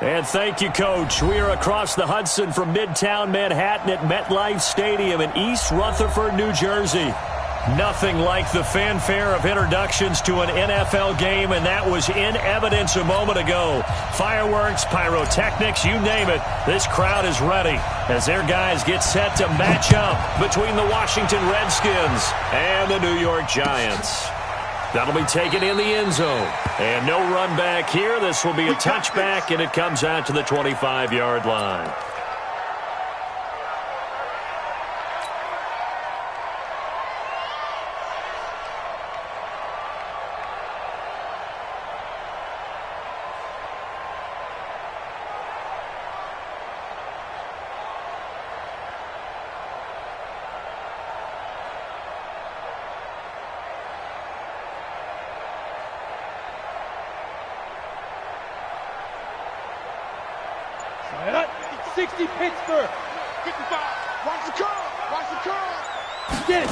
And thank you, Coach. We are across the Hudson from Midtown Manhattan at MetLife Stadium in East Rutherford, New Jersey. Nothing like the fanfare of introductions to an NFL game, and that was in evidence a moment ago. Fireworks, pyrotechnics, you name it. This crowd is ready as their guys get set to match up between the Washington Redskins and the New York Giants. That'll be taken in the end zone. And no run back here. This will be a touchback, and it comes out to the 25-yard line. Pittsburgh. 55. Watch the curl. Watch the curl. Yes.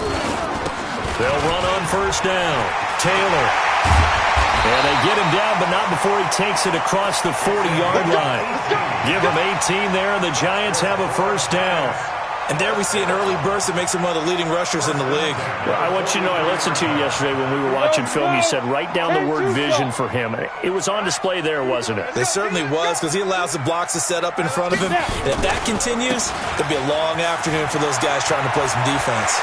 They'll run on first down. Taylor. And they get him down, but not before he takes it across the 40-yard line. Give him 18 there, and the Giants have a first down. And there we see an early burst that makes him one of the leading rushers in the league. Well, I want you to know, I listened to you yesterday when we were watching film. You said write down the word vision for him. It was on display there, wasn't it? It certainly was, because he allows the blocks to set up in front of him. And if that continues, there'll be a long afternoon for those guys trying to play some defense.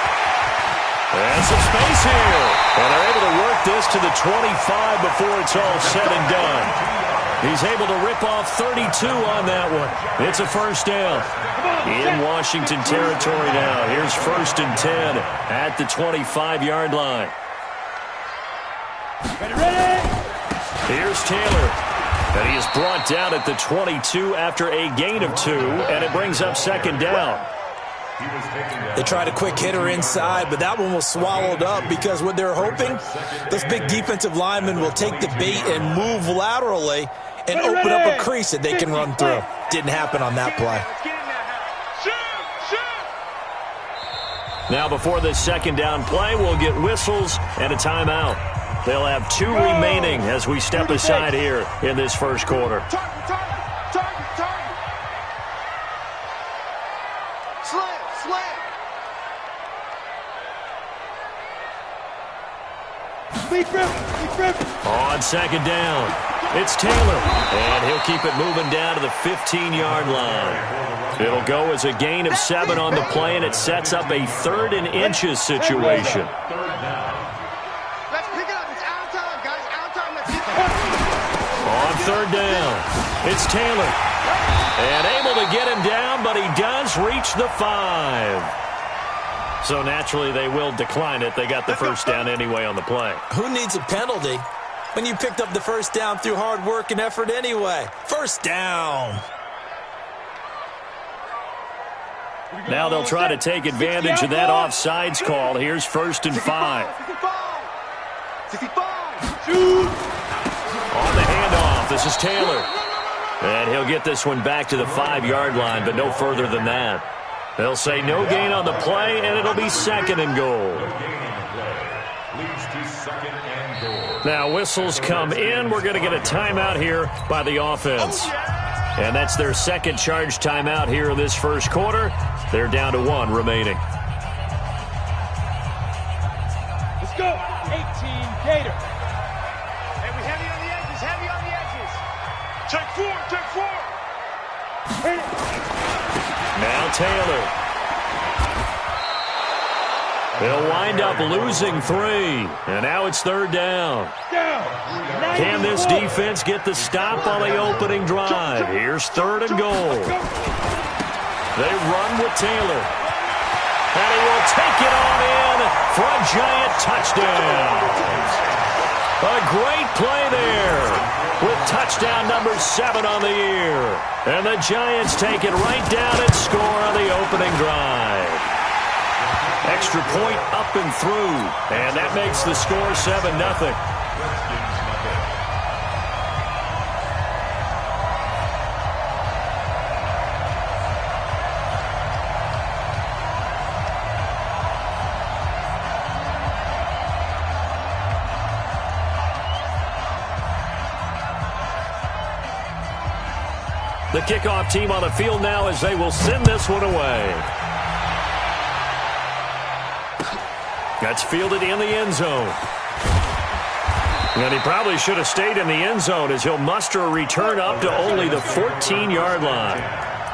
And some space here. And they're able to work this to the 25 before it's all said and done. He's able to rip off 32 on that one. It's a first down. In Washington territory now. Here's 1st and 10 at the 25-yard line. Here's Taylor. And he is brought down at the 22 after a gain of 2, and it brings up 2nd down. They tried a quick hitter inside, but that one was swallowed up because what they're hoping, those big defensive linemen will take the bait and move laterally and open up a crease that they can run through. Didn't happen on that play. Now before this 2nd down play, we'll get whistles and a timeout. They'll have 2 remaining as we step aside here in this first quarter. On 2nd down, it's Taylor, and he'll keep it moving down to the 15-yard line. It'll go as a gain of 7 on the play, and it sets up a 3rd and inches situation. Let's pick it up. It's out of time, guys. Out of time. Let's get it. On 3rd down, it's Taylor. And able to get him down, but he does reach the 5. So naturally, they will decline it. They got the first down anyway on the play. Who needs a penalty when you picked up the first down through hard work and effort anyway? First down. Now they'll try to take advantage of that offsides call. Here's 1st and 5. 65. On the handoff, this is Taylor. And he'll get this one back to the 5-yard line, but no further than that. They'll say no gain on the play, and it'll be 2nd and goal. Now whistles come in. We're going to get a timeout here by the offense. And that's their 2nd charge timeout here in this first quarter. They're down to 1 remaining. Let's go. 18, Gator. Hey, we heavy on the edges. Heavy on the edges. Take 4. Take 4. Hit it. Now Taylor. They'll wind up losing 3. And now it's 3rd down. Can this defense get the stop on the opening drive? Here's 3rd and goal. They run with Taylor. And he will take it on in for a giant touchdown. A great play there with touchdown number 7 on the year. And the Giants take it right down and score on the opening drive. Extra point up and through. And that makes the score 7-0. The kickoff team on the field now as they will send this one away. That's fielded in the end zone. And he probably should have stayed in the end zone as he'll muster a return up to only the 14-yard line.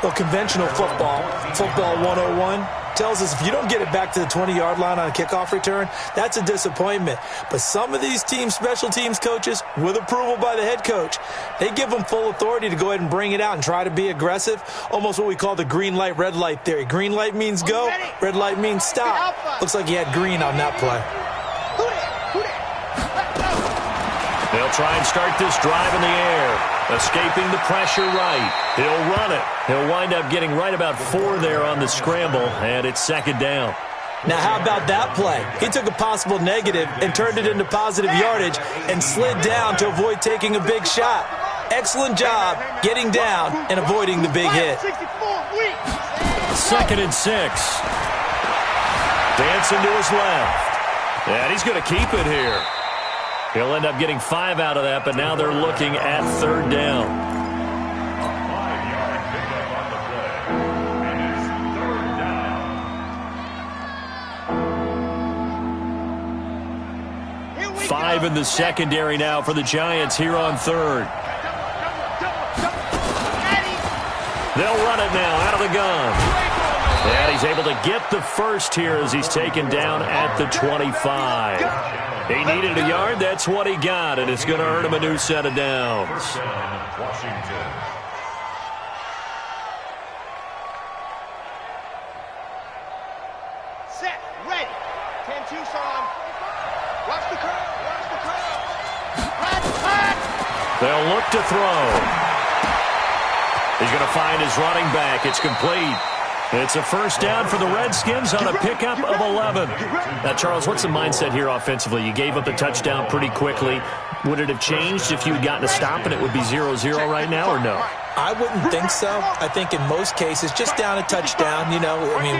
Well, conventional football 101, tells us if you don't get it back to the 20-yard line on a kickoff return, that's a disappointment. But some of these teams, special teams coaches, with approval by the head coach, they give them full authority to go ahead and bring it out and try to be aggressive, almost what we call the green light, red light theory. Green light means go, red light means stop. Looks like he had green on that play. They'll try and start this drive in the air, escaping the pressure right. He'll run it. He'll wind up getting right about 4 there on the scramble, and it's second down. Now, how about that play? He took a possible negative and turned it into positive yardage and slid down to avoid taking a big shot. Excellent job getting down and avoiding the big hit. 2nd and 6. Dancing to his left. And he's going to keep it here. He'll end up getting 5 out of that, but now they're looking at 3rd down. Five in the secondary now for the Giants here on 3rd. They'll run it now out of the gun. And he's able to get the first here as he's taken down at the 25. He needed a yard. That's what he got, and it's going to earn him a new set of downs. Set, ready. 10-2 on. Watch the curve. Watch the curve. They'll look to throw. He's going to find his running back. It's complete. It's a first down for the Redskins on a pickup of 11. Now, Charles, what's the mindset here offensively? You gave up the touchdown pretty quickly. Would it have changed if you had gotten a stop and it would be 0-0 right now, or no? I wouldn't think so. I think in most cases, just down a touchdown,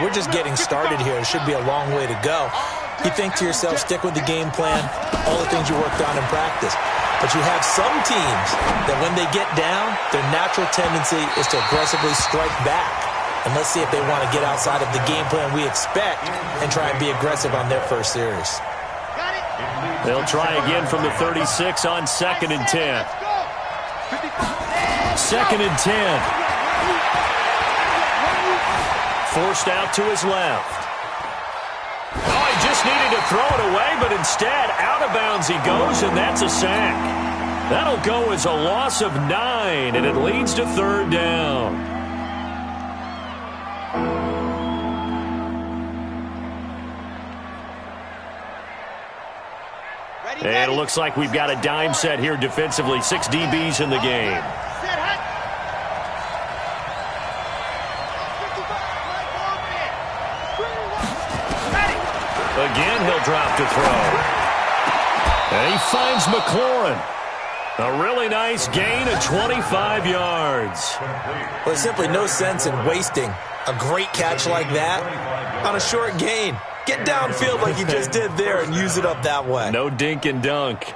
we're just getting started here. It should be a long way to go. You think to yourself, stick with the game plan, all the things you worked on in practice. But you have some teams that when they get down, their natural tendency is to aggressively strike back. And let's see if they want to get outside of the game plan we expect and try and be aggressive on their first series. They'll try again from the 36 on 2nd and 10. 2nd and 10. Forced out to his left. Oh, he just needed to throw it away, but instead, out of bounds he goes, and that's a sack. That'll go as a loss of 9, and it leads to 3rd down. And it looks like we've got a dime set here defensively. 6 DBs in the game. Again, he'll drop to throw. And he finds McLaurin. A really nice gain of 25 yards. Well, there's simply no sense in wasting a great catch like that on a short gain. Get downfield like you just did there and use it up that way. No dink and dunk.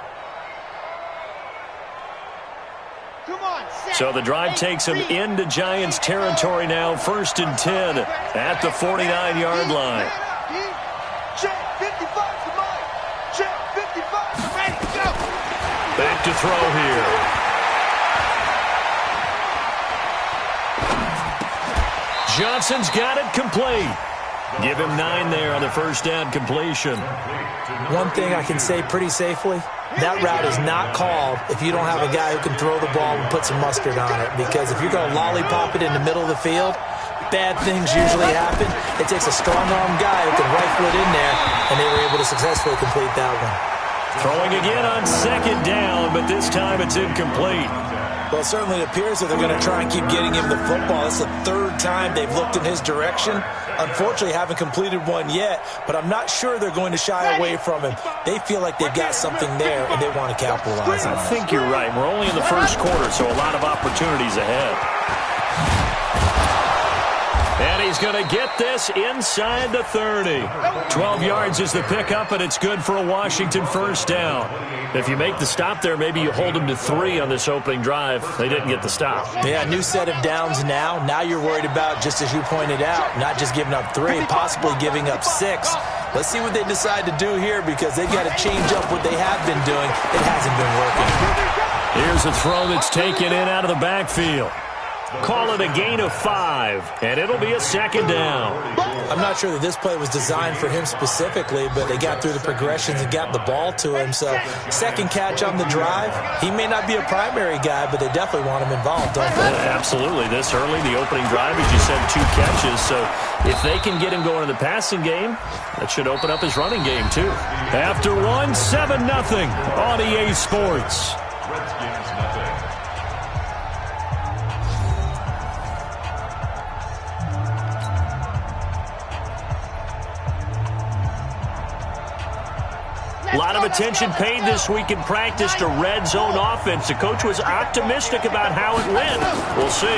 So the drive takes him into Giants territory now. 1st and 10 at the 49-yard line. Back to throw here. Johnson's got it complete. Give him 9 there on the first down completion. One thing I can say pretty safely, that route is not called if you don't have a guy who can throw the ball and put some mustard on it. Because if you're going to lollipop it in the middle of the field, bad things usually happen. It takes a strong-arm guy who can rifle it in there, and they were able to successfully complete that one. Throwing again on 2nd down, but this time it's incomplete. Well, it certainly appears that they're going to try and keep getting him the football. It's the 3rd time they've looked in his direction. Unfortunately, haven't completed one yet, but I'm not sure they're going to shy away from him. They feel like they've got something there, and they want to capitalize on it. I think you're right. We're only in the first quarter, so a lot of opportunities ahead. And he's going to get this inside the 30. 12 yards is the pickup, and it's good for a Washington first down. If you make the stop there, maybe you hold them to 3 on this opening drive. They didn't get the stop. Yeah, new set of downs now. Now you're worried about, just as you pointed out, not just giving up 3, possibly giving up 6. Let's see what they decide to do here, because they've got to change up what they have been doing. It hasn't been working. Here's a throw that's taken in out of the backfield. Call it a gain of 5, and it'll be a second down. I'm not sure that this play was designed for him specifically, but they got through the progressions and got the ball to him. So second catch on the drive. He may not be a primary guy, but they definitely want him involved, don't they? Absolutely. This early, the opening drive, as you said, 2 catches. So if they can get him going in the passing game, that should open up his running game too. After 1, 7-0 on EA Sports. A lot of attention paid this week in practice to red zone offense. The coach was optimistic about how it went. We'll see.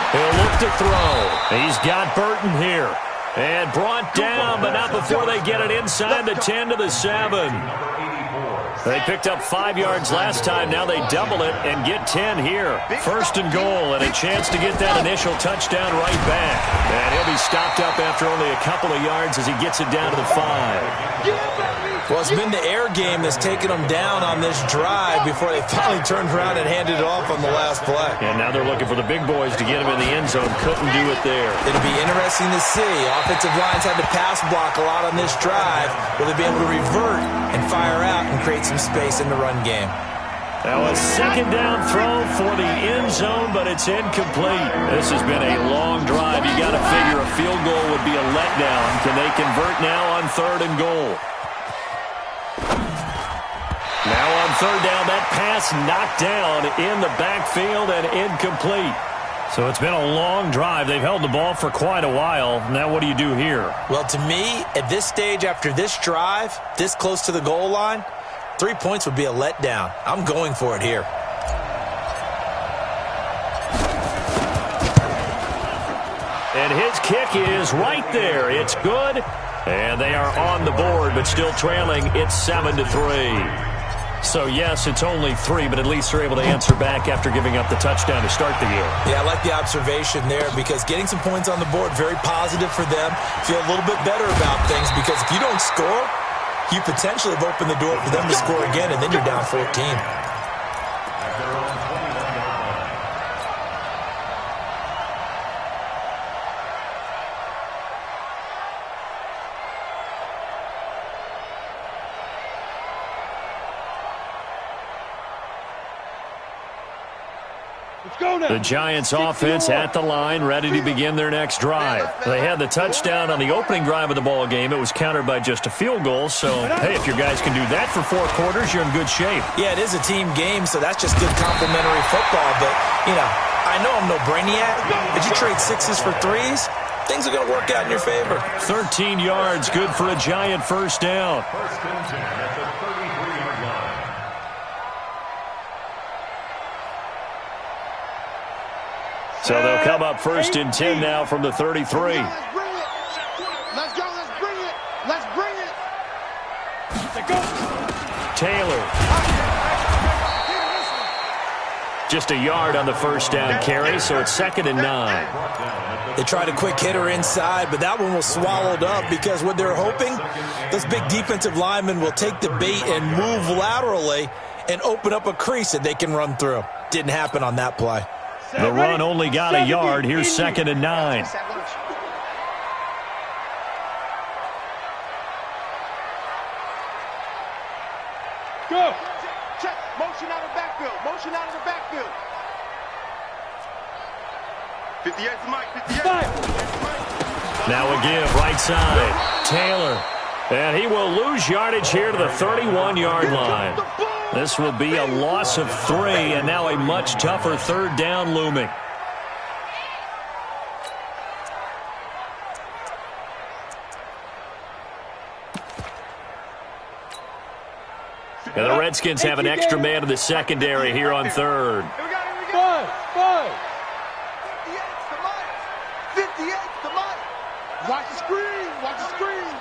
He'll look to throw. He's got Burton here. And brought down, but not before they get it inside the 10 to the 7. They picked up 5 yards last time. Now they double it and get 10 here. First and goal, and a chance to get that initial touchdown right back. And he'll be stopped up after only a couple of yards as he gets it down to the 5. Well, it's been the air game that's taken them down on this drive before they finally turned around and handed it off on the last play. And now they're looking for the big boys to get him in the end zone. Couldn't do it there. It'll be interesting to see. Offensive lines had to pass block a lot on this drive. Will they be able to revert and fire out and create some space in the run game? Now a second down throw for the end zone, but it's incomplete. This has been a long drive. You got to figure a field goal would be a letdown. Can they convert now on 3rd and goal? Now on 3rd down, that pass knocked down in the backfield and incomplete. So it's been a long drive. They've held the ball for quite a while. Now what do you do here? Well, to me, at this stage, after this drive, this close to the goal line, 3 points would be a letdown. I'm going for it here. And his kick is right there. It's good. And they are on the board, but still trailing. It's 7-3. So, yes, it's only 3, but at least they're able to answer back after giving up the touchdown to start the year. Yeah, I like the observation there, because getting some points on the board, very positive for them. Feel a little bit better about things, because if you don't score, you potentially have opened the door for them to score again, and then you're down 14. The Giants offense at the line, ready to begin their next drive. They had the touchdown on the opening drive of the ball game. It was countered by just a field goal. So, hey, if your guys can do that for 4 quarters, you're in good shape. Yeah, it is a team game, so that's just good complimentary football. But, you know, I know I'm no brainiac, but you trade 6s for 3s, things are going to work out in your favor. 13 yards, good for a Giant first down. So they'll come up 1st and 10 now from the 33. Let's bring it. Let's go. Let's bring it. Let's bring it. Taylor. Just a yard on the first down carry, so it's 2nd and 9. They tried a quick hitter inside, but that one was swallowed up, because what they're hoping, those big defensive linemen will take the bait and move laterally and open up a crease that they can run through. Didn't happen on that play. The run only got a yard. Here's 2nd and 9. Go. Check. Motion out of the backfield. Motion out of the backfield. 58 to Mike. 58. Now a give right side. Taylor. And he will lose yardage here to the 31-yard line. This will be a loss of 3, and now a much tougher 3rd down looming. And the Redskins have an extra man in the secondary here on 3rd. 5. 58 to Mike. Watch the screen. Watch the screen.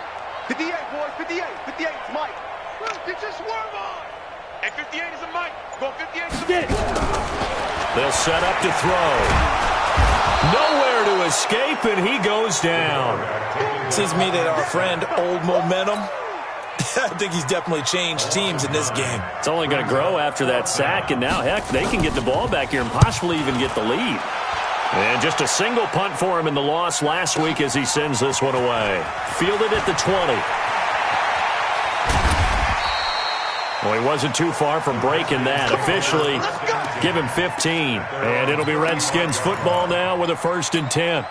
58, boys. 58. 58. It's Mike. Get your swerve on. And 58 is a Mike. Go 58 is a Mike. They'll set up to throw. Nowhere to escape, and he goes down. Seems to me that our friend, Old Momentum, I think he's definitely changed teams in this game. It's only going to grow after that sack, and now, heck, they can get the ball back here and possibly even get the lead. And just a single punt for him in the loss last week as he sends this one away. Fielded at the 20. Well, he wasn't too far from breaking that. Officially, give him 15. And it'll be Redskins football now with a 1st and 10.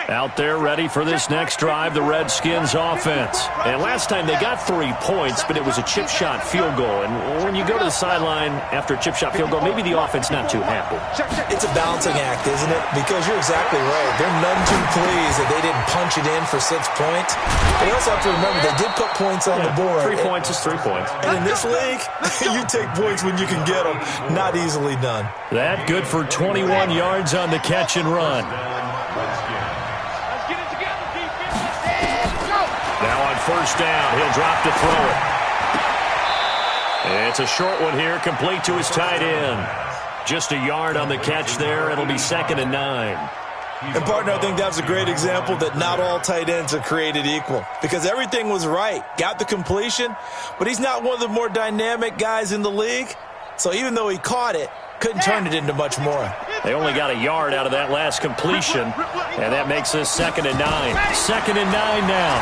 Out there ready for this next drive, the Redskins offense. And last time they got 3 points, but it was a chip shot field goal. And when you go to the sideline after a chip shot field goal, maybe the offense not too happy. It's a balancing act, isn't it? Because you're exactly right. They're none too pleased that they didn't punch it in for 6 points. But you also have to remember they did put points on the board. 3 points is 3 points. And in this league, you take points when you can get them. Not easily done. That good for 21 yards on the catch and run. Now on 1st down, he'll drop to throw it. It's a short one here, complete to his tight end. Just a yard on the catch there. It'll be 2nd and 9. And, partner, I think that was a great example that not all tight ends are created equal. Because everything was right. Got the completion, but he's not one of the more dynamic guys in the league. So even though he caught it, couldn't turn it into much more. They only got a yard out of that last completion, and that makes this 2nd and 9. 2nd and 9 now.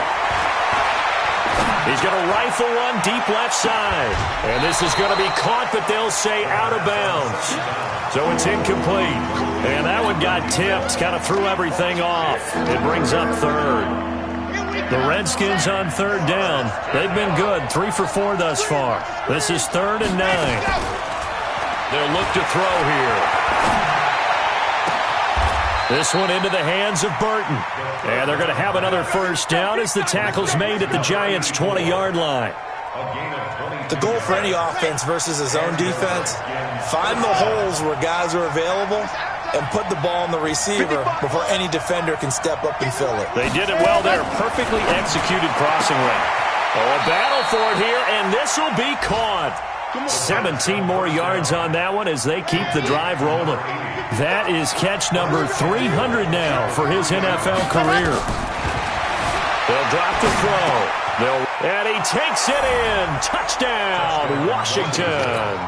He's going to rifle one deep left side. And this is going to be caught, but they'll say out of bounds. So it's incomplete. And that one got tipped, kind of threw everything off. It brings up 3rd. The Redskins on 3rd down. They've been good, 3 for 4 thus far. This is 3rd and 9. They'll look to throw here. This one into the hands of Burton. And they're going to have another 1st down as the tackle's made at the Giants' 20-yard line. The goal for any offense versus his own defense, find the holes where guys are available and put the ball on the receiver before any defender can step up and fill it. They did it well there. Perfectly executed crossing route. Oh, a battle for it here, and this will be caught. 17 more yards on that one as they keep the drive rolling. That is catch number 300 now for his NFL career. They'll drop the throw. And he takes it in. Touchdown, Washington.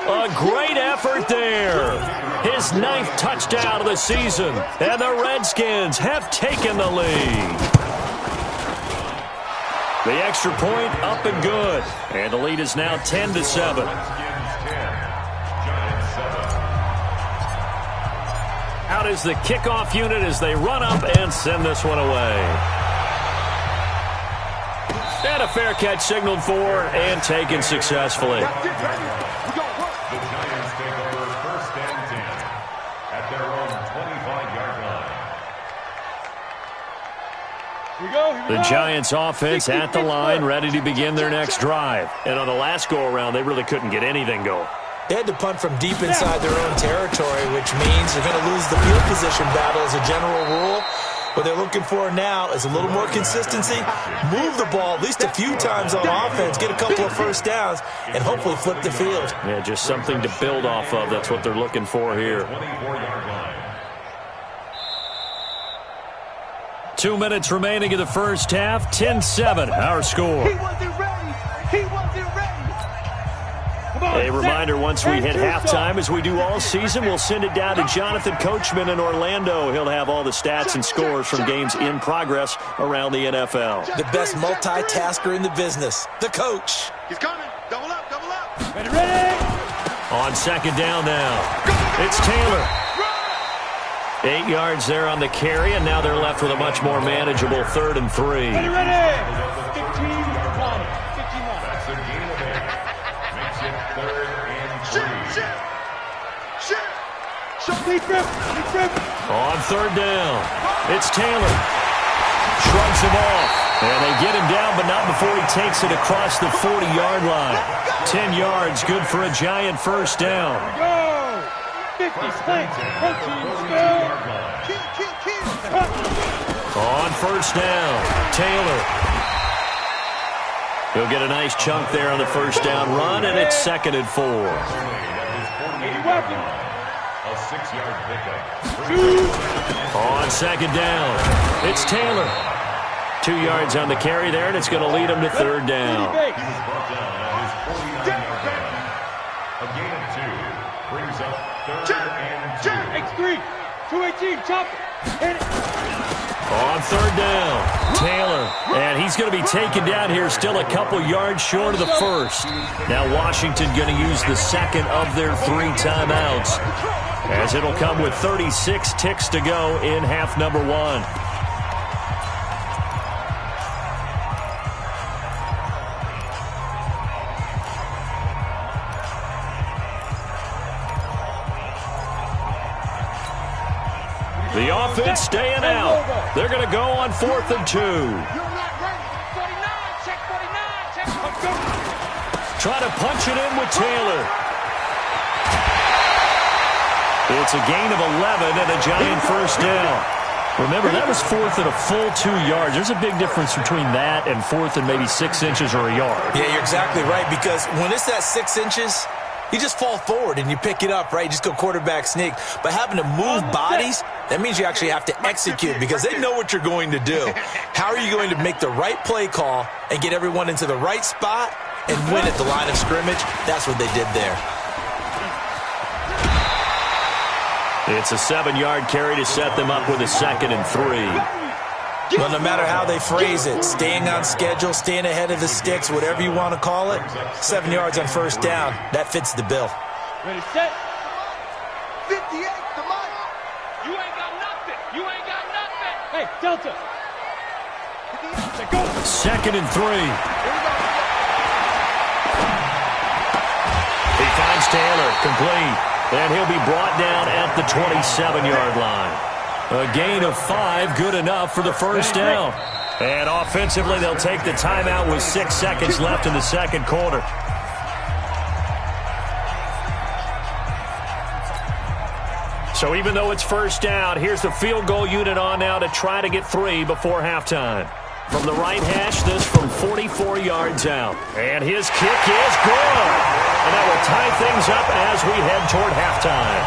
A great effort there. His 9th touchdown of the season. And the Redskins have taken the lead. The extra point up and good. And the lead is now 10-7. Out is the kickoff unit as they run up and send this one away. And a fair catch signaled for and taken successfully. The Giants take over 1st and 10 at their own 25-yard line. The Giants offense at the line, ready to begin their next drive. And on the last go-around, they really couldn't get anything going. They had to punt from deep inside their own territory, which means they're going to lose the field position battle as a general rule. What they're looking for now is a little more consistency, move the ball at least a few times on offense, get a couple of 1st downs, and hopefully flip the field. Yeah, just something to build off of. That's what they're looking for here. 2 minutes remaining in the 1st half. 10-7, our score. He wasn't ready. He wasn't ready. A reminder, once we hit halftime, as we do all season, we'll send it down to Jonathan Coachman in Orlando. He'll have all the stats and scores from games in progress around the NFL. The best multitasker in the business, the coach. He's coming. Double up, double up. Ready, ready. On 2nd down now. It's Taylor. 8 yards there on the carry, and now they're left with a much more manageable 3rd and 3. Ready, ready. 15, 20, 15. That's their gain of 8. Makes it 3rd and 3. On 3rd down, it's Taylor. Shrugs him off. And they get him down, but not before he takes it across the 40-yard line. 10 yards, good for a giant first down. Go! 50 splits. On first down, Taylor. He'll get a nice chunk there on the first down run, and it's 2nd and 4. A 6-yard pickup. On 2nd down, it's Taylor. 2 yards on the carry there, and it's going to lead him to 3rd down. He was brought down at his 49-yard line. A gain of 2 brings up 3rd and 2. X3, 218, chop it. Hit it. On 3rd down, Taylor. And he's going to be taken down here, still a couple yards short of the first. Now Washington going to use the second of their 3 timeouts, as it'll come with 36 ticks to go in half number 1. The offense staying out. They're going to go on 4th and 2. Try to punch it in with Taylor. It's a gain of 11 and a giant first down. Remember, that was 4th and a full 2 yards. There's a big difference between that and 4th and maybe 6 inches or a yard. Yeah, you're exactly right, because when it's that 6 inches, you just fall forward and you pick it up, right? You just go quarterback sneak. But having to move bodies, that means you actually have to execute, because they know what you're going to do. How are you going to make the right play call and get everyone into the right spot and win at the line of scrimmage? That's what they did there. It's a 7-yard carry to set them up with a 2nd and 3. Well, no matter how they phrase it, staying on schedule, staying ahead of the sticks, whatever you want to call it, 7 yards on first down, that fits the bill. Ready, set. 58 to Mike. You ain't got nothing. You ain't got nothing. Hey, Delta. Go. 2nd and 3. He finds Taylor, complete. And he'll be brought down at the 27-yard line. A gain of 5, good enough for the first down. And offensively, they'll take the timeout with 6 seconds left in the second quarter. So even though it's first down, here's the field goal unit on now to try to get 3 before halftime. From the right hash, this from 44 yards out. And his kick is good. And that will tie things up as we head toward halftime.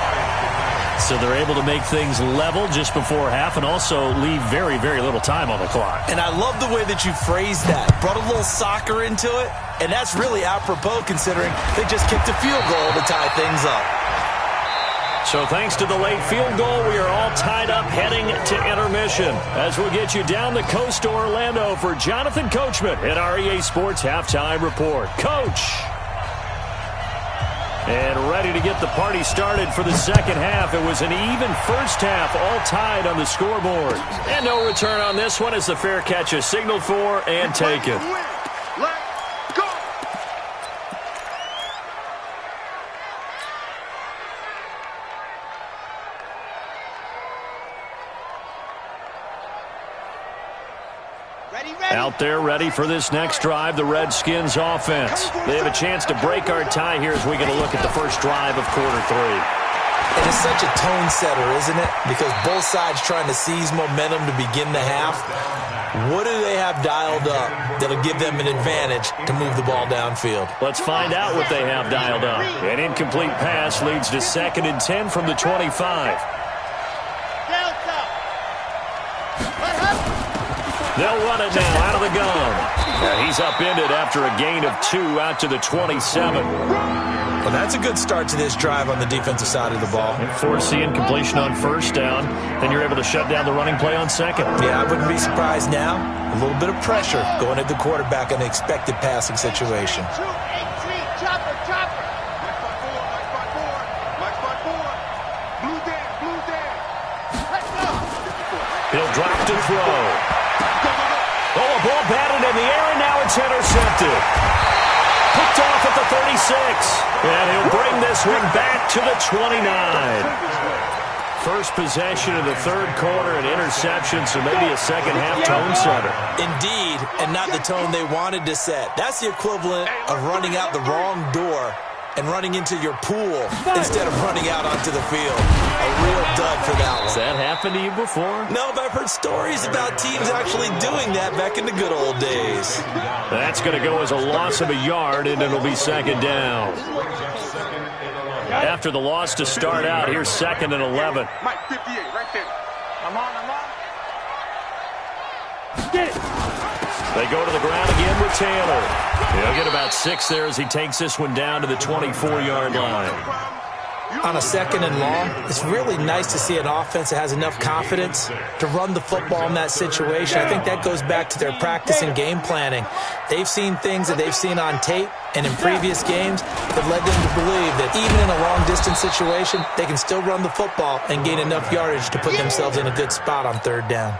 So they're able to make things level just before half and also leave very, very little time on the clock. And I love the way that you phrased that. Brought a little soccer into it, and that's really apropos considering they just kicked a field goal to tie things up. So thanks to the late field goal, we are all tied up heading to intermission. As we'll get you down the coast to Orlando for Jonathan Coachman at our EA Sports Halftime Report. Coach! And ready to get the party started for the second half. It was an even first half, all tied on the scoreboard. And no return on this one as the fair catch is signaled for and taken. Let's go. Out there ready for this next drive, the Redskins offense. They have a chance to break our tie here as we get a look at the first drive of quarter 3. And it's such a tone setter, isn't it? Because both sides trying to seize momentum to begin the half. What do they have dialed up that'll give them an advantage to move the ball downfield? Let's find out what they have dialed up. An incomplete pass leads to 2nd and 10 from the 25. They'll run it now out of the gun. And he's upended after a gain of 2 out to the 27. Well, that's a good start to this drive on the defensive side of the ball. Force the incompletion on first down. Then you're able to shut down the running play on second. Yeah, I wouldn't be surprised now. A little bit of pressure going at the quarterback in an expected passing situation. Chopper. Mike spot four. Blue down. Let's go. He'll drop to throw. Oh, a ball batted in the air, and now it's intercepted. Picked off at the 36. And he'll bring this one back to the 29. First possession of the third quarter, an interception, so maybe a second-half tone setter. Indeed, and not the tone they wanted to set. That's the equivalent of running out the wrong door and running into your pool instead of running out onto the field. A real dud for that one. Has that happened to you before? No, but I've heard stories about teams actually doing that back in the good old days. That's going to go as a loss of a yard, and it'll be second down. After the loss to start out, here's 2nd and 11. Mike, 58, right there. I'm on. Get it. They go to the ground again with Taylor. He'll get about 6 there as he takes this one down to the 24-yard line. On a 2nd and long, it's really nice to see an offense that has enough confidence to run the football in that situation. I think that goes back to their practice and game planning. They've seen things that they've seen on tape and in previous games that led them to believe that even in a long-distance situation, they can still run the football and gain enough yardage to put themselves in a good spot on 3rd down.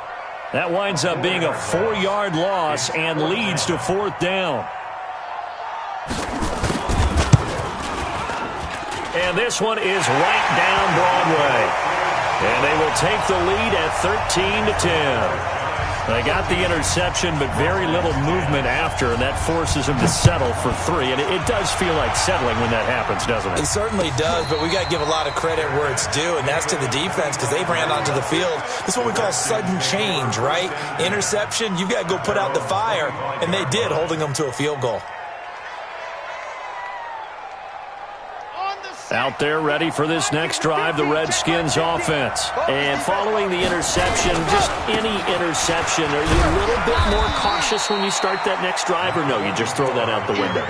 That winds up being a 4-yard loss and leads to 4th down. And this one is right down Broadway. And they will take the lead at 13-10. They got the interception, but very little movement after, and that forces them to settle for 3. And it does feel like settling when that happens, doesn't it? It certainly does, but we got to give a lot of credit where it's due, and that's to the defense because they ran onto the field. This is what we call sudden change, right? Interception, you've got to go put out the fire, and they did, holding them to a field goal. Out there ready for this next drive, the Redskins offense. And following the interception, just any interception, are you a little bit more cautious when you start that next drive, or no, you just throw that out the window?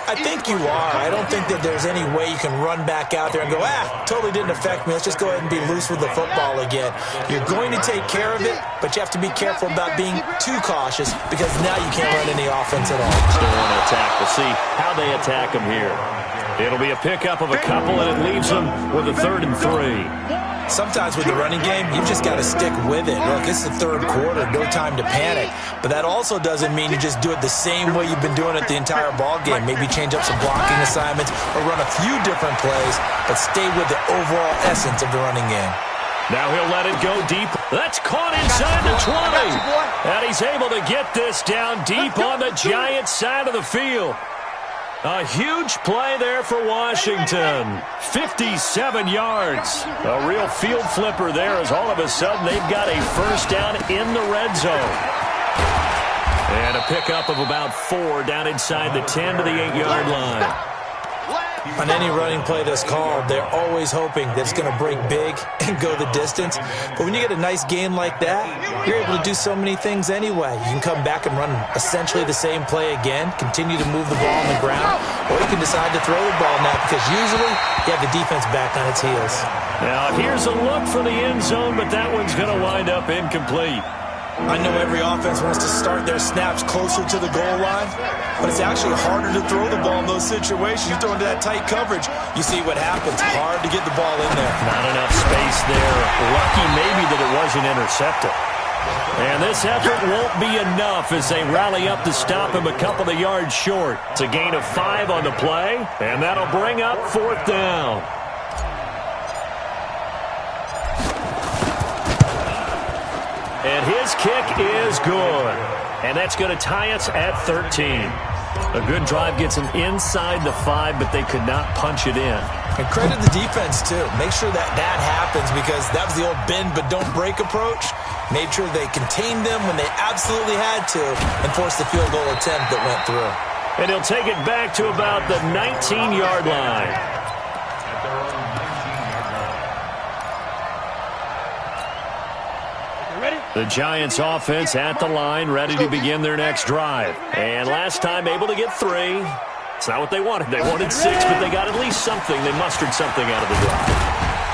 I think you are. I don't think that there's any way you can run back out there and go, totally didn't affect me. Let's just go ahead and be loose with the football again. You're going to take care of it, but you have to be careful about being too cautious because now you can't run any offense at all. Still want to attack. We'll see how they attack them here. It'll be a pickup of a couple, and it leaves them with a 3rd and 3. Sometimes with the running game, you've just got to stick with it. Look, it's the 3rd quarter, no time to panic. But that also doesn't mean you just do it the same way you've been doing it the entire ball game. Maybe change up some blocking assignments or run a few different plays, but stay with the overall essence of the running game. Now he'll let it go deep. That's caught inside the 20. And he's able to get this down deep on the Giants' side of the field. A huge play there for Washington. 57 yards. A real field flipper there as all of a sudden they've got a first down in the red zone. And a pickup of about 4 down inside the 10 to the 8-yard line. On any running play that's called, they're always hoping that it's going to break big and go the distance. But when you get a nice gain like that, you're able to do so many things anyway. You can come back and run essentially the same play again, continue to move the ball on the ground, or you can decide to throw the ball now because usually you have the defense back on its heels. Now here's a look for the end zone, but that one's going to wind up incomplete. I know every offense wants to start their snaps closer to the goal line, but it's actually harder to throw the ball in those situations. You throw into that tight coverage, you see what happens. Hard to get the ball in there. Not enough space there. Lucky maybe that it wasn't intercepted. And this effort won't be enough as they rally up to stop him a couple of yards short. It's a gain of 5 on the play, and that'll bring up 4th down. And his kick is good. And that's going to tie us at 13. A good drive gets them inside the 5, but they could not punch it in. And credit the defense, too. Make sure that happens because that was the old bend but don't break approach. Made sure they contained them when they absolutely had to and forced the field goal attempt that went through. And he'll take it back to about the 19-yard line. The Giants offense at the line, ready to begin their next drive. And last time able to get 3. It's not what they wanted. They wanted 6, but they got at least something. They mustered something out of the drive.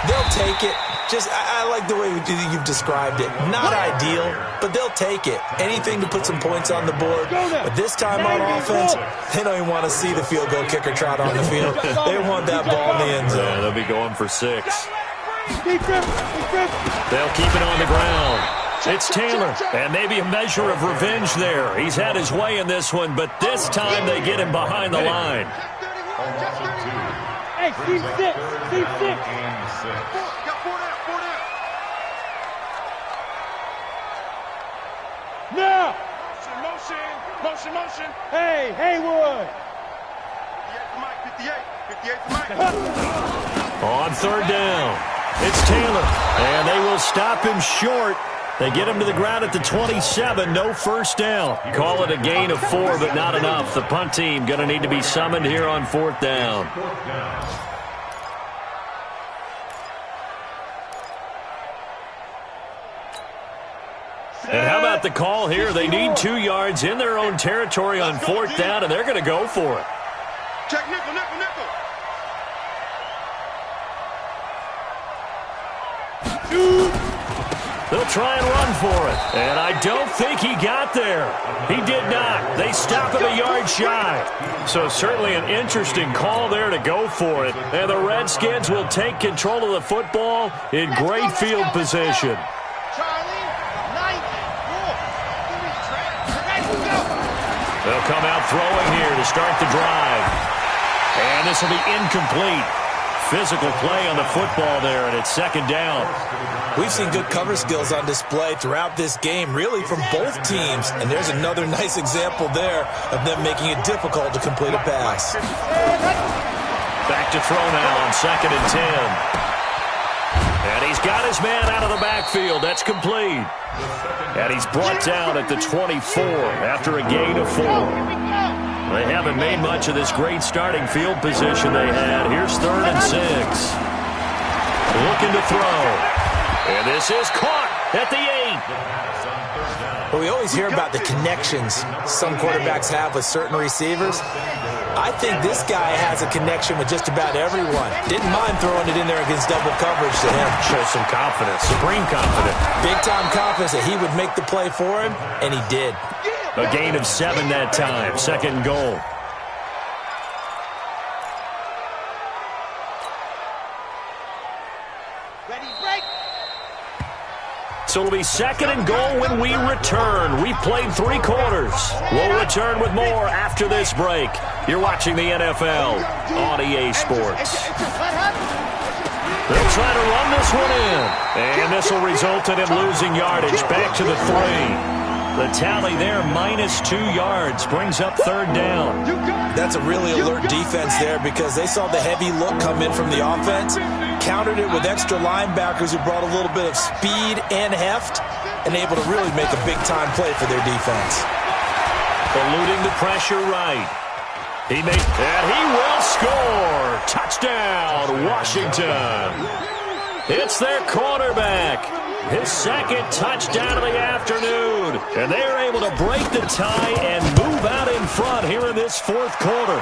They'll take it. I like the way you've described it. Not ideal, but they'll take it. Anything to put some points on the board. But this time on offense, they don't even want to see the field goal kicker trot on the field. They want that ball in the end zone. Yeah, they'll be going for 6. They'll keep it on the ground. It's Taylor, and maybe a measure of revenge there. He's had his way in this one, but this time they get him behind the line. Hey, C6. Motion, motion. Hey, Haywood. 58 for Mike. On third down, it's Taylor, and they will stop him short. They get him to the ground at the 27, no first down. Call it a gain of 4, but not enough. The punt team going to need to be summoned here on fourth down. And how about the call here? They need 2 yards in their own territory on fourth down, and they're going to go for it. Check nickel. They'll try and run for it. And I don't think he got there. He did not. They stop him a yard shy. So certainly an interesting call there to go for it. And the Redskins will take control of the football in great field position. They'll come out throwing here to start the drive. And this will be incomplete. Physical play on the football there, and it's second down. We've seen good cover skills on display throughout this game, really from both teams. And there's another nice example there of them making it difficult to complete a pass. Back to throw now on 2nd and 10. And he's got his man out of the backfield. That's complete. And he's brought down at the 24 after a gain of 4. They haven't made much of this great starting field position they had. Here's 3rd and 6. Looking to throw. And this is caught at the 8. Well, we always hear about the connections some quarterbacks have with certain receivers. I think this guy has a connection with just about everyone. Didn't mind throwing it in there against double coverage to him. Shows some confidence, supreme confidence. Big-time confidence that he would make the play for him, and he did. A gain of 7 that time, 2nd and goal. So it'll be 2nd and goal when we return. We've played 3 quarters. We'll return with more after this break. You're watching the NFL on EA Sports. They'll try to run this one in. And this will result in him losing yardage back to the 3. The tally there, -2 yards, brings up 3rd down. That's a really alert defense there because they saw the heavy look come in from the offense, countered it with extra linebackers who brought a little bit of speed and heft, and able to really make a big-time play for their defense. Eluding the pressure right. And he will score. Touchdown, Washington. It's their quarterback. His 2nd touchdown of the afternoon. And they are able to break the tie and move out in front here in this 4th quarter.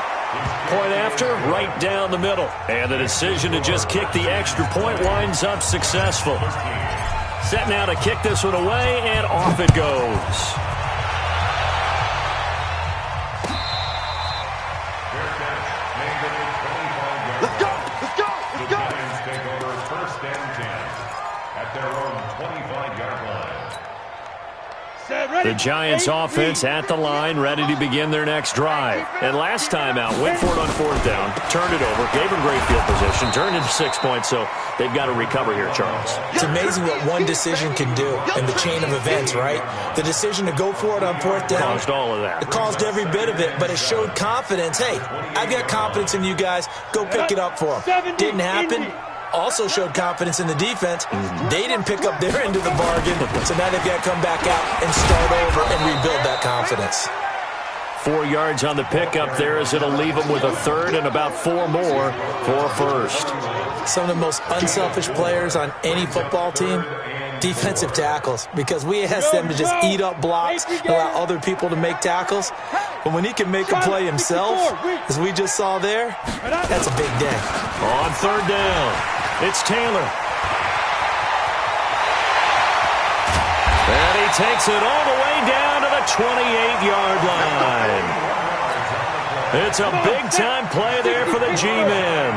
Point after, right down the middle. And the decision to just kick the extra point winds up successful. Set now to kick this one away, and off it goes. Let's go! Take over 1st and 10 at their own 25-yard line. The Giants offense at the line, ready to begin their next drive. And last time out, went for it on 4th down, turned it over, gave them great field position, turned into 6 points, so they've got to recover here, Charles. It's amazing what one decision can do in the chain of events, right? The decision to go for it on 4th down. Caused all of that. It caused every bit of it, but it showed confidence. Hey, I've got confidence in you guys. Go pick it up for them. Didn't happen. Also showed confidence in the defense. They didn't pick up their end of the bargain, so now they've got to come back out and start over and rebuild that confidence. 4 yards on the pickup there as it'll leave them with a 3rd and about 4 more for a 1st. Some of the most unselfish players on any football team, defensive tackles, because we ask them to just eat up blocks and allow other people to make tackles. But when he can make a play himself, as we just saw there, that's a big day. On 3rd down, it's Taylor. And he takes it all the way down to the 28-yard line. It's a big-time play there for the G-men.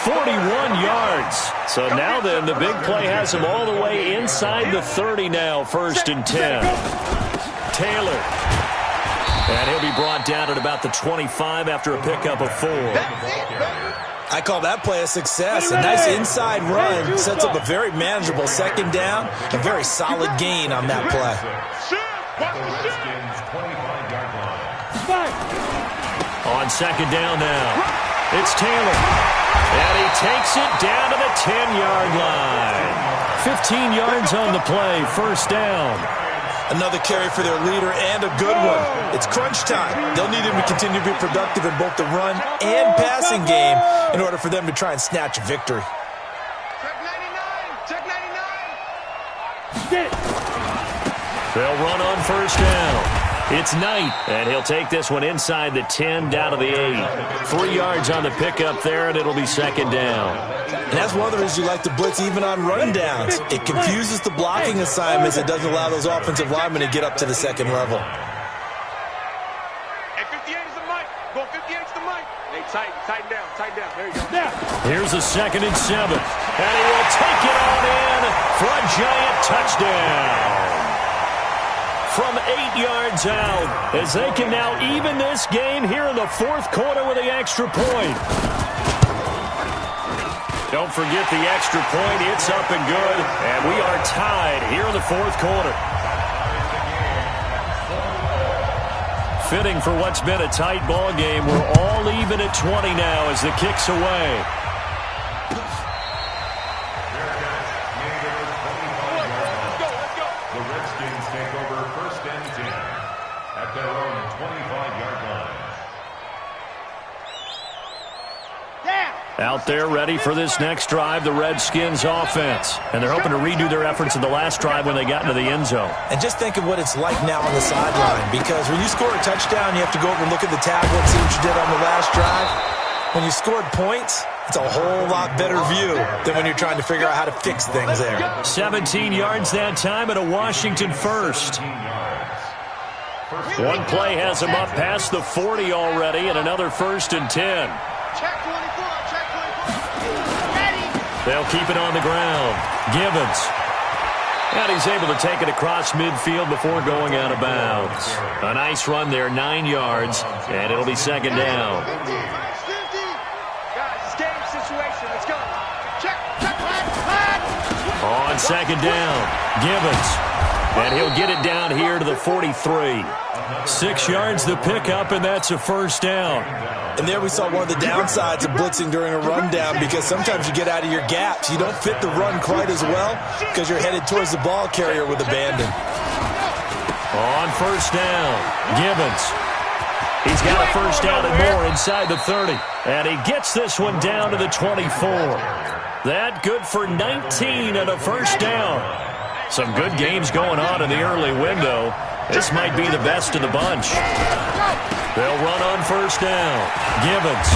41 yards. So now then, the big play has him all the way inside the 30 now, 1st and 10. Taylor. And he'll be brought down at about the 25 after a pickup of 4. I call that play a success. A nice inside run sets up a very manageable 2nd down. A very solid gain on that play. at the Redskins' 25-yard line. On second down now, it's Taylor. And he takes it down to the 10-yard line. 15 yards on the play, first down. Another carry for their leader and a good one. It's crunch time. They'll need him to continue to be productive in both the run and passing game in order for them to try and snatch a victory. Check 99. Check 99. They'll run on first down. It's Knight, and he'll take this one inside the 10 down to the 8. 3 yards on the pickup there, and it'll be second down. And that's one of the reasons you like to blitz even on run downs. It confuses the blocking assignments. It doesn't allow those offensive linemen to get up to the second level. Hey, 58 is the mic. Go 58 is the mic. Hey, tighten down. There you go. Here's a 2nd and 7. And he will take it on in for a giant touchdown. From 8 yards out, as they can now even this game here in the fourth quarter with the extra point. Don't forget the extra point. It's up and good, and we are tied here in the fourth quarter. Fitting for what's been a tight ball game. We're all even at 20 now as the kick's away. The Redskins take over first and 10 at their own 25-yard line. Out there ready for this next drive, the Redskins offense. And they're hoping to redo their efforts in the last drive when they got into the end zone. And just think of what it's like now on the sideline, because when you score a touchdown, you have to go over and look at the tablet, see what you did on the last drive. When you scored points, it's a whole lot better view than when you're trying to figure out how to fix things there. 17 yards that time and a Washington first. One play has them up past the 40 already, and another 1st and 10. Check 24. Check 24. Ready. They'll keep it on the ground. Gibbons. And he's able to take it across midfield before going out of bounds. A nice run there, 9 yards, and it'll be second down. On second down, Gibbons. And he'll get it down here to the 43. 6 yards the pickup, and that's a first down. And there we saw one of the downsides of blitzing during a rundown, because sometimes you get out of your gaps. You don't fit the run quite as well because you're headed towards the ball carrier with abandon. On first down, Gibbons. He's got a first down and more inside the 30. And he gets this one down to the 24. That good for 19 and a first down. Some good games going on in the early window. This might be the best of the bunch. They'll run on first down. Gibbons.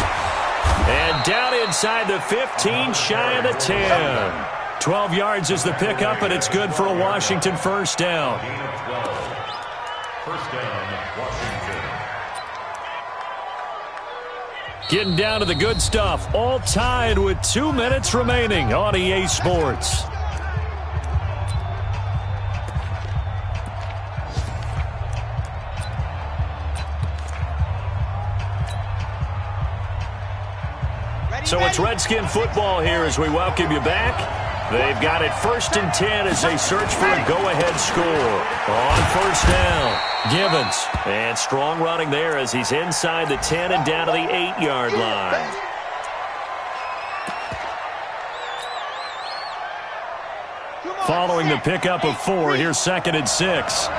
And down inside the 15, shy of the 10. 12 yards is the pickup, and it's good for a Washington first down. First down, Washington. Getting down to the good stuff. All tied with 2 minutes remaining on EA Sports. So it's Redskin football here as we welcome you back. They've got it 1st and 10 as they search for a go-ahead score. On first down, Gibbons. And strong running there as he's inside the 10 and down to the 8-yard line. Following the pickup of 4, here's 2nd and 6.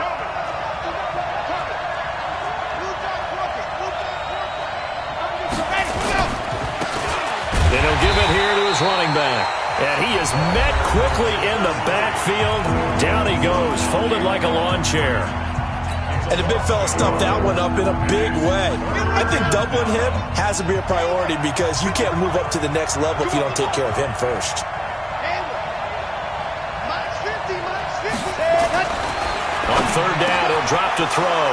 And he'll give it here to his running back. And he is met quickly in the backfield. Down he goes, folded like a lawn chair. And the big fella stuffed that one up in a big way. I think doubling him has to be a priority because you can't move up to the next level if you don't take care of him first. On third down, he'll drop to throw.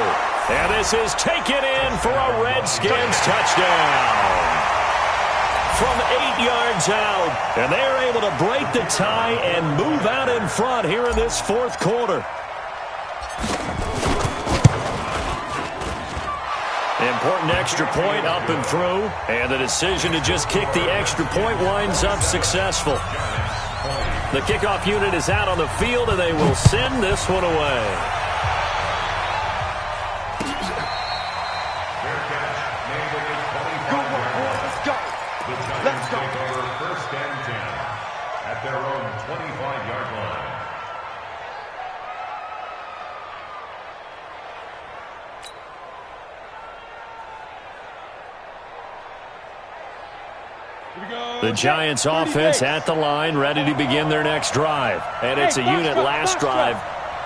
And this is taken in for a Redskins touchdown. From 8 yards out, and they're able to break the tie and move out in front here in this fourth quarter. Important extra point up and through, and the decision to just kick the extra point winds up successful. The kickoff unit is out on the field, and they will send this one away. The Giants offense at the line, ready to begin their next drive. And it's a unit last drive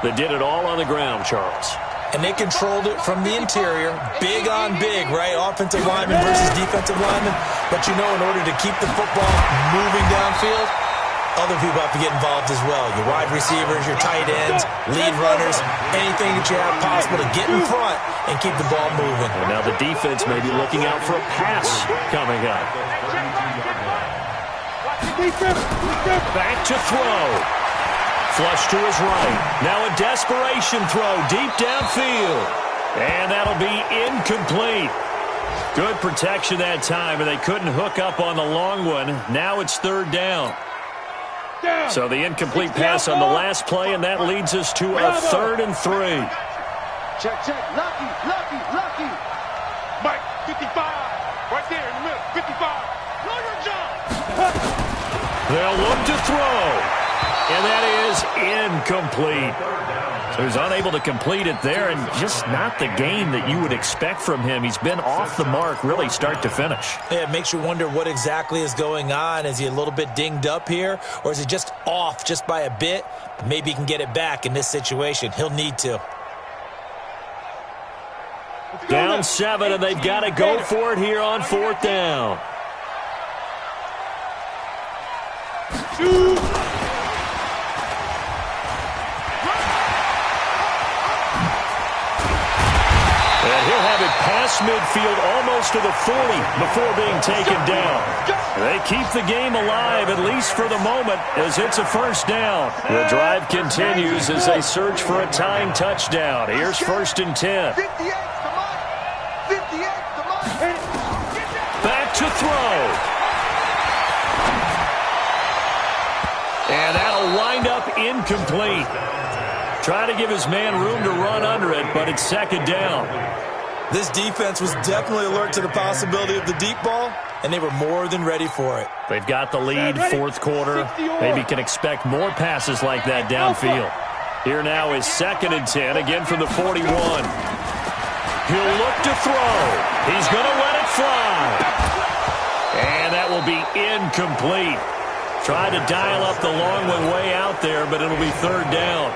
that did it all on the ground, Charles. And they controlled it from the interior, big on big, right? Offensive lineman versus defensive lineman. But you know, in order to keep the football moving downfield, other people have to get involved as well. Your wide receivers, your tight ends, lead runners, anything that you have possible to get in front and keep the ball moving. And now the defense may be looking out for a pass coming up. Back to throw. Flush to his right. Now a desperation throw deep downfield. And that'll be incomplete. Good protection that time, and they couldn't hook up on the long one. Now it's third down. So the incomplete pass on the last play, and that leads us to a 3rd and 3. Check. Lucky. Mike, 55. Right there in the middle. 55. Know your job. They'll look to throw. And that is incomplete. So he's unable to complete it there, and just not the game that you would expect from him. He's been off the mark, really, start to finish. Yeah, it makes you wonder what exactly is going on. Is he a little bit dinged up here, or is he just off just by a bit? Maybe he can get it back in this situation. He'll need to. Down 7, and they've got to go for it here on 4th down. And he'll have it past midfield, almost to the 40 before being taken down. They keep the game alive, at least for the moment, as it's a 1st down. The drive continues as they search for a tying touchdown. Here's 1st and 10. Back to throw. And that'll wind up incomplete. Try to give his man room to run under it, but it's 2nd down. This defense was definitely alert to the possibility of the deep ball, and they were more than ready for it. They've got the lead, 4th quarter. Maybe can expect more passes like that downfield. Here now is 2nd and 10, again from the 41. He'll look to throw. He's going to let it fly. And that will be incomplete. Tried to dial up the long one way out there, but it'll be 3rd down.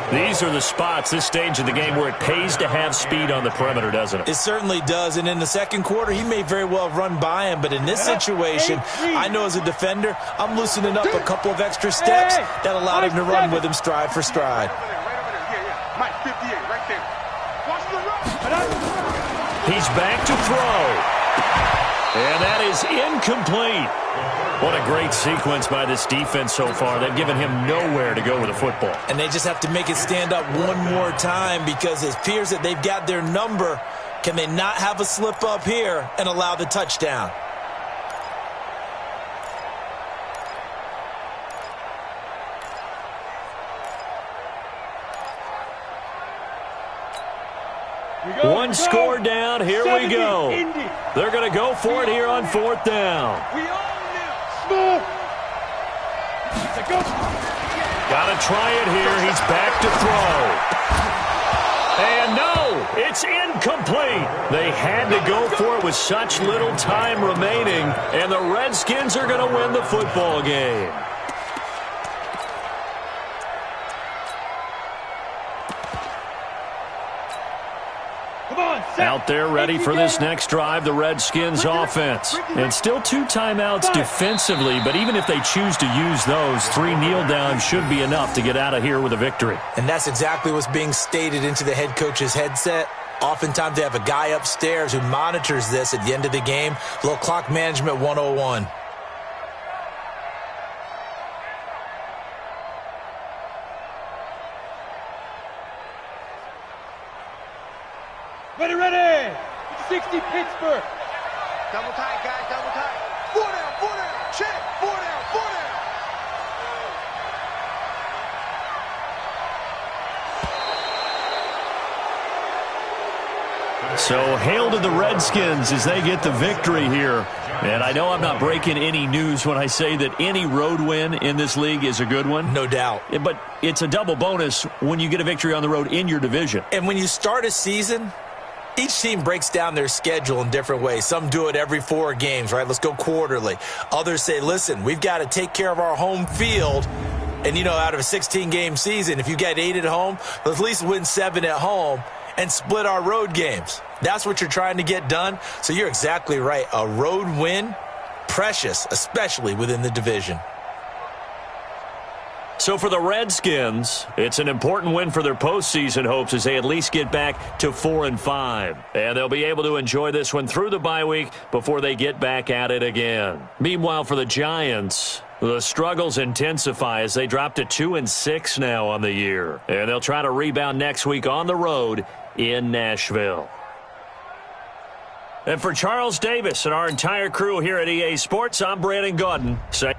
These are the spots, this stage of the game, where it pays to have speed on the perimeter, doesn't it? It certainly does, and in the 2nd quarter, he may very well run by him, but in this situation, I know as a defender, I'm loosening up a couple of extra steps that allowed him to run with him stride for stride. Mike, 58, right there. Watch the run. He's back to throw. And that is incomplete. What a great sequence by this defense so far. They've given him nowhere to go with the football. And they just have to make it stand up one more time because it appears that they've got their number. Can they not have a slip up here and allow the touchdown? One score down, here we go. They're going to go for it here on 4th down. Got to try it here. He's back to throw. And no, it's incomplete. They had to go for it with such little time remaining, and the Redskins are going to win the football game. Out there ready for this next drive, the Redskins offense. And still 2 timeouts defensively, but even if they choose to use those, 3 kneel downs should be enough to get out of here with a victory. And that's exactly what's being stated into the head coach's headset. Oftentimes they have a guy upstairs who monitors this at the end of the game. A little clock management 101. Ready. 60 Pittsburgh. Double tight, guys, double tight. 4 down, check. 4 down. So hail to the Redskins as they get the victory here. And I know I'm not breaking any news when I say that any road win in this league is a good one. No doubt. But it's a double bonus when you get a victory on the road in your division. And when you start a season Each team breaks down their schedule in different ways. Some do it every 4 games, right? Let's go quarterly. Others say, listen, we've got to take care of our home field. And, you know, out of a 16-game season, if you get 8 at home, let's at least win 7 at home and split our road games. That's what you're trying to get done. So you're exactly right. A road win, precious, especially within the division. So for the Redskins, it's an important win for their postseason hopes as they at least get back to 4-5. And they'll be able to enjoy this one through the bye week before they get back at it again. Meanwhile, for the Giants, the struggles intensify as they drop to 2-6 now on the year. And they'll try to rebound next week on the road in Nashville. And for Charles Davis and our entire crew here at EA Sports, I'm Brandon Gaudin saying